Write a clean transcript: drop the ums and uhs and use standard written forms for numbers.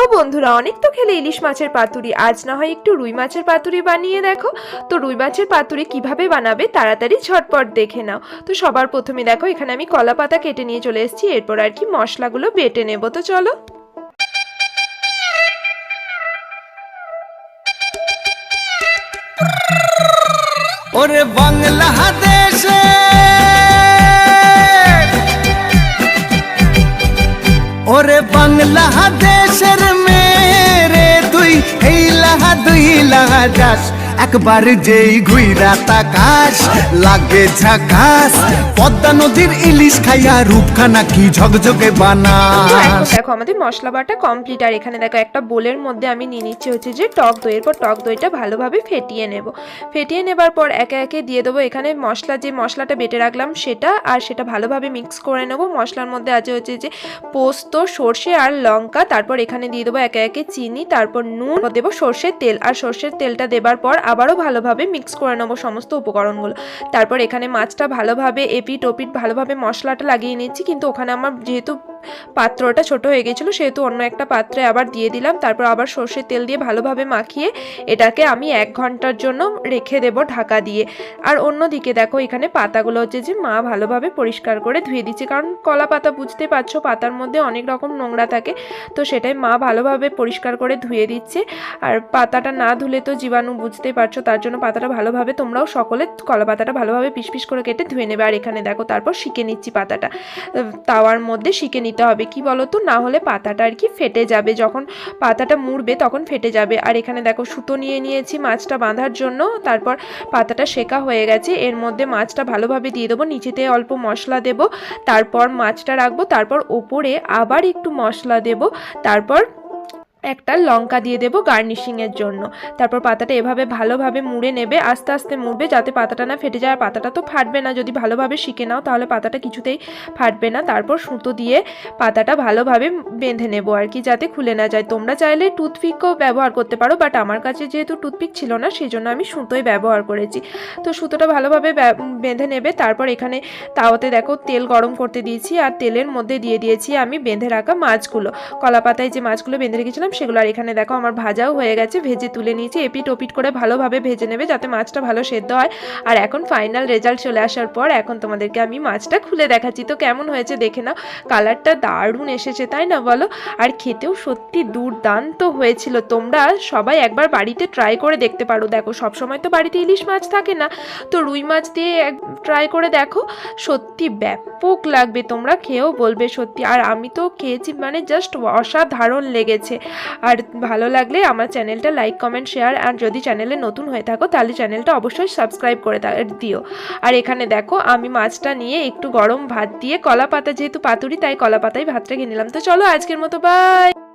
তো বন্ধুরা, অনেক তো খেলে ইলিশ মাছের পাতুরি, আজ না হয় একটু রুই মাছের পাতুরি বানিয়ে দেখো। তো রুই মাছের পাতুরি কিভাবে বানাবে তাড়াতাড়ি ঝটপট দেখে নাও। তো সবার প্রথমে দেখো, এখানে আমি কলা পাতা কেটে নিয়ে চলে এসেছি। এরপর আর কি মশলাগুলো বেটে নেব। তো চলো। ওরে বাংলাদেশে ওরে বাংলাদেশের মেরে তুই এই লাহা দুই লাহা যাস একবার যেই ঘুইরা তাকাস লাগে ঝাকাস পদ্মা নদীর ইলিশ খাইয়া রূপখানা কি ঝকঝকে বানাস। দেখো আমাদের মশলা বাটা কমপ্লিট। আর এখানে দেখো একটা বোলের মধ্যে আমি নিয়ে নিচ্ছি হচ্ছে যে টক দই। এরপর টক দইটা ভালোভাবে ফেটিয়ে নেব। ফেটিয়ে নেবার পর একে একে দিয়ে দেবো এখানে মশলাটা বেটে রাখলাম সেটা, আর সেটা ভালোভাবে মিক্স করে নেব। মশলার মধ্যে আছে হচ্ছে যে পোস্ত, সর্ষে আর লঙ্কা। তারপর এখানে দিয়ে দেবো একে একে চিনি, তারপর নুন, দেবো সর্ষের তেল। আর সর্ষের তেলটা দেবার পর আবারও ভালোভাবে মিক্স করে নেবো সমস্ত উপকরণগুলো। তারপর এখানে মাছটা ভালোভাবে এপিট ওপিট ভালোভাবে মশলাটা লাগিয়ে নিচ্ছি। কিন্তু ওখানে আমার যেহেতু পাত্রটা ছোট হয়ে গেছিলো সেহেতু অন্য একটা পাত্রে আবার দিয়ে দিলাম। তারপর আবার সর্ষের তেল দিয়ে ভালোভাবে মাখিয়ে এটাকে আমি 1 ঘন্টার জন্য রেখে দেব ঢাকা দিয়ে। আর অন্যদিকে দেখো এখানে পাতাগুলো হচ্ছে যে মা ভালোভাবে পরিষ্কার করে ধুয়ে দিচ্ছে, কারণ কলা পাতা বুঝতে পারছো পাতার মধ্যে অনেক রকম নোংরা থাকে। তো সেটাই মা ভালোভাবে পরিষ্কার করে ধুয়ে দিচ্ছে। আর পাতাটা না ধুলে তো জীবাণু বুঝতেই পারছো, তার জন্য পাতাটা ভালোভাবে তোমরাও সকলে কলা পাতাটা ভালোভাবে পিস পিস করে কেটে ধুয়ে নেবে। আর এখানে দেখো তারপর শিকে নিচ্ছি পাতাটা, তাওয়ার মধ্যে শিকে নিতে হবে, কি বলো তো, না হলে পাতাটা আর কি ফেটে যাবে, যখন পাতাটা মুড়বে তখন ফেটে যাবে। আর এখানে দেখো সুতো নিয়ে নিয়েছি মাছটা বাঁধার জন্য। তারপর পাতাটা সেকা হয়ে গেছে, এর মধ্যে মাছটা ভালোভাবে দিয়ে দেবো, নিচেতে অল্প মশলা দেব, তারপর মাছটা রাখবো, তারপর ওপরে আবার একটু মশলা দেব, তারপর একটা লঙ্কা দিয়ে দেবো গার্নিশিংয়ের জন্য। তারপর পাতাটা এভাবে ভালোভাবে মুড়ে নেবে, আস্তে আস্তে মুড়বে যাতে পাতাটা না ফেটে যায়। পাতাটা তো ফাটবে না, যদি ভালোভাবে শিখে নাও তাহলে পাতাটা কিছুতেই ফাটবে না। তারপর সুতো দিয়ে পাতাটা ভালোভাবে বেঁধে নেব আর কি, যাতে খুলে না যায়। তোমরা চাইলে টুথপিকও ব্যবহার করতে পারো, বাট আমার কাছে যেহেতু টুথপিক ছিল না সেই জন্য আমি সুতোই ব্যবহার করেছি। তো সুতোটা ভালোভাবে বেঁধে নেবে। তারপর এখানে তাওয়াতে দেখো তেল গরম করতে দিয়েছি, আর তেলের মধ্যে দিয়ে দিয়েছি আমি বেঁধে রাখা মাছগুলো, কলা পাতায় যে মাছগুলো বেঁধে রেখেছিলাম সেগুলো। আর এখানে দেখো আমার ভাজাও হয়ে গেছে, ভেজে তুলে নিয়েছি। এপিট ওপিট করে ভালোভাবে ভেজে নেবে যাতে মাছটা ভালো সেদ্ধ হয়। আর এখন ফাইনাল রেজাল্ট চলে আসার পর এখন তোমাদেরকে আমি মাছটা খুলে দেখাচ্ছি। তো কেমন হয়েছে দেখে নাও, কালারটা দারুণ এসেছে তাই না বলো? আর খেতেও সত্যি দুর্দান্ত হয়েছিল। তোমরা সবাই একবার বাড়িতে ট্রাই করে দেখতে পারো। দেখো সবসময় তো বাড়িতে ইলিশ মাছ থাকে না, তো রুই মাছ দিয়ে ট্রাই করে দেখো, সত্যি ব্যাপক লাগবে, তোমরা খেয়েও বলবে সত্যি। আর আমি তো খেয়েছি, মানে জাস্ট অসাধারণ লেগেছে। আর ভালো লাগলে আমার চ্যানেলটা লাইক কমেন্ট শেয়ার, আর যদি চ্যানেলে নতুন হয়ে থাকো তাহলে চ্যানেলটা অবশ্যই সাবস্ক্রাইব করে দিও। আর এখানে দেখো আমি মাছটা নিয়ে একটু গরম ভাত দিয়ে, কলা পাতা যেহেতু পাতুরি তাই কলা পাতায় ভাতটা খেয়ে নিলাম। তো চলো আজকের মতো বাই।